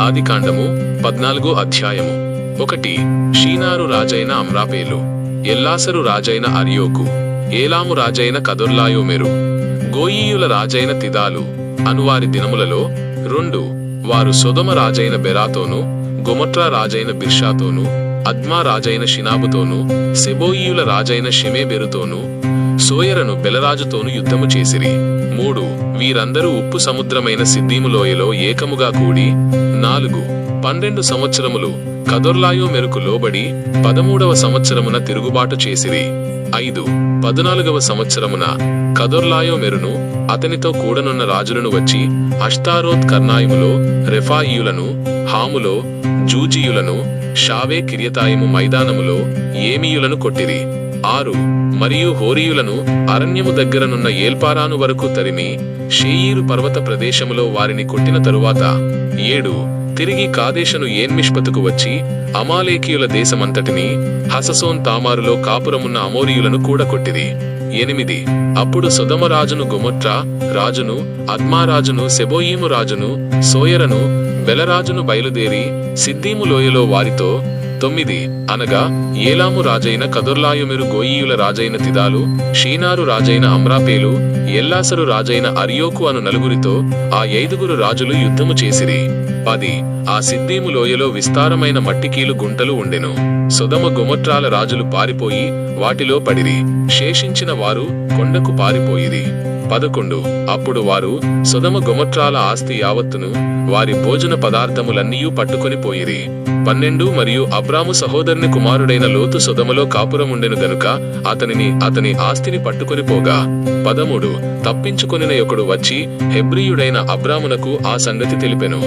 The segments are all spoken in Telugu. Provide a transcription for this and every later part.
ఆదికాండము 14 అధ్యాయము 1. షీనారు రాజైన అమ్రాపేలు, ఎల్లాసరు రాజైన అర్యోకు, ఏలాము రాజైన కదొర్లాయోమెరు, గోయీయుల రాజైన తిదాలు అనువారి దినములలో 2. వారు సొదొమ రాజైన బెరాతోను, గొమొట్రా రాజైన బిర్షాతోను, అద్మా రాజైన షినాబుతోను, సెబోయీయుల రాజైన షెమేబెరుతోను, సోయరను బెలరాజుతోను యుద్ధము చేసిరి. 3. వీరందరూ ఉప్పు సముద్రమైన సిద్దీము లోయలో ఏకముగా కూడి 4. 12 సంవత్సరములు కదొర్లాయోమెరుకు లోబడి 13వ సంవత్సరమున తిరుగుబాటు చేసిరి. 5. 14వ సంవత్సరమున కదొర్లాయోమెరును అతనితో కూడనున్న రాజులను వచ్చి అష్తారోత్ కర్నాయిములో రెఫాయీయులను, హాములో జూజీయులను, షావే కిర్యతాయిము మైదానములో ఏమీయులను కొట్టిరి. 6. మరియు హోరీయులను అరణ్యము దగ్గరనున్న ఏల్పారాను వరకు తరిమి షేయీరు పర్వత ప్రదేశములో వారిని కొట్టిన తరువాత 7. తిరిగి కాదేశను ఏన్మిష్పతుకు వచ్చి అమాలేకీయుల దేశమంతటిని, హససోన్ తామారులో కాపురమున్న అమోరీయులను కూడా కొట్టిరి. 8. అప్పుడు సొదొమ రాజును, గొమొట్రా రాజును, అద్మా రాజును, సెబోయీము రాజును, సోయరను, బెలరాజును బయలుదేరి సిద్దీము లోయలో వారితో 9. అనగా ఏలాము రాజైన కదొర్లాయోమెరు, గోయీయుల రాజైన తిదాలు, షీనారు రాజైన అమ్రాపేలు, ఎల్లాసరు రాజైన అర్యోకు అను నలుగురితో ఆ 5 రాజులు యుద్ధము చేసిరి. 10. ఆ సిద్దీము లోయలో విస్తారమైన మట్టికీలు గుంటలు ఉండెను. సొదొమ గొమొట్రాల రాజులు పారిపోయి వాటిలో పడిరి. శేషించిన వారు కొండకు పారిపోయిరి. 11. అప్పుడు వారు సొదొమ గొమొట్రాల ఆస్తి యావత్తును, వారి భోజన పదార్థములన్నీయూ పట్టుకొని పోయిరి. 12. మరియు అబ్రాము సహోదరుని కుమారుడైన లోతు సొదొమలో కాపురముండెను గనుక అతని ఆస్తిని పట్టుకొని పోగా 13. తప్పించుకొనిన ఒకడు వచ్చి హెబ్రీయుడైన అబ్రామునకు ఆ సంగతి తెలిపెను.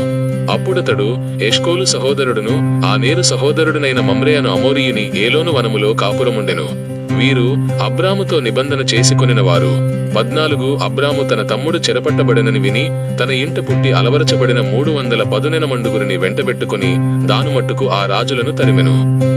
అప్పుడతడు ఎష్కోలు సహోదరుడును ఆ నేరు సహోదరుడునైన మమ్రే అను అమోరీయుని ఏలోను వనములో కాపురముండెను. వీరు అబ్రాముతో నిబంధన చేసుకొనిన వారు. 14. అబ్రాము తన తమ్ముడు చెరపట్టబడనని విని తన ఇంట పుట్టి అలవరచబడిన 300 పదునెన మండుగురిని వెంటబెట్టుకుని దానుమట్టుకు ఆ రాజులను తరిమెను.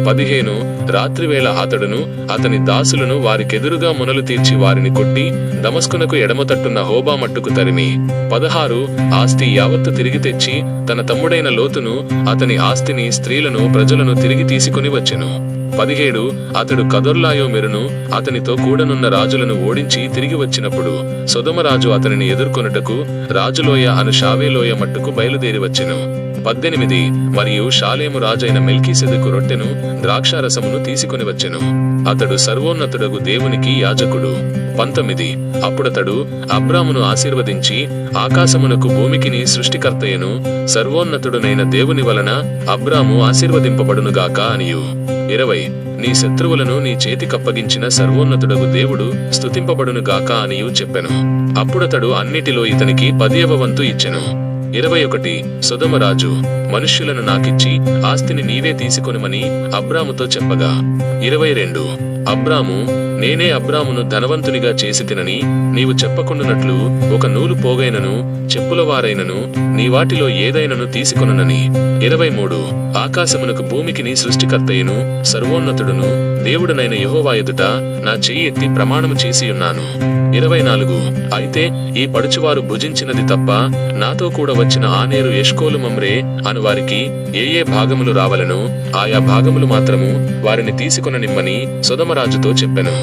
15. రాత్రివేళ అతడును అతని దాసులను వారికెదురుగా మునలు తీర్చి వారిని కొట్టి దమస్కునకు ఎడమతట్టున్న హోబా మట్టుకు తరిమి 16. ఆస్తి యావత్తు తిరిగి తెచ్చి తన తమ్ముడైన లోతును, అతని ఆస్తిని, స్త్రీలను, ప్రజలను తిరిగి తీసుకుని వచ్చెను. 17. అతడు కదొర్లాయోమెరును అతనితో కూడనున్న రాజులను ఓడించి తిరిగి వచ్చినప్పుడు సొదొమ రాజు అతనిని ఎదుర్కొనుటకు రాజులోయ అను షావేలోయ మట్టుకు బయలుదేరి వచ్చెను. 18. మరియు షాలేము రాజైన మెల్కీసెదెకు రొట్టెను, ద్రాక్షారసమును తీసుకుని వచ్చెను. అతడు సర్వోన్నతుడగు దేవునికి యాజకుడు. 19. అప్పుడతడు అబ్రామును ఆశీర్వదించి ఆకాశమునకు భూమికిని సృష్టికర్తయను సర్వోన్నతుడునైన దేవుని వలన అబ్రాము ఆశీర్వదింపబడునుగాక అనియు. 20. నీ శత్రువులను నీ చేతికప్పగించిన సర్వోన్నతుడగు దేవుడు స్తుతింపబడునుగాక అనియు చెప్పెను. అప్పుడతడు అన్నిటిలో ఇతనికి 10వ వంతు ఇచ్చెను. 21. సొదొమ రాజు మనుష్యులను నాకిచ్చి ఆస్తిని నీవే తీసుకొనుమని అబ్రాముతో చెప్పగా 22. అబ్రాము నేనే అబ్రామును ధనవంతునిగా చేసి తినని నీవు చెప్పకుండునట్లు ఒక నూలు పోగైనను చెప్పులవారైనను నీ వాటిలో ఏదైనను తీసుకొనునని. 23. ఆకాశమునకు భూమికిని సృష్టికర్తయును సర్వోన్నతుడును దేవుడునైన యెహోవా ఎదుట నా చెయ్యి ఎత్తి ప్రమాణము చేసియున్నాను. 24. అయితే ఈ పడుచువారు భుజించినది తప్ప నాతో కూడా వచ్చిన ఆనేరు ఎష్కోలు మమ్రే అను వారికి ఏ భాగములు రావలెనో ఆయా భాగములు మాత్రము వారిని తీసుకొననిమ్మని సొదొమ రాజుతో చెప్పెను.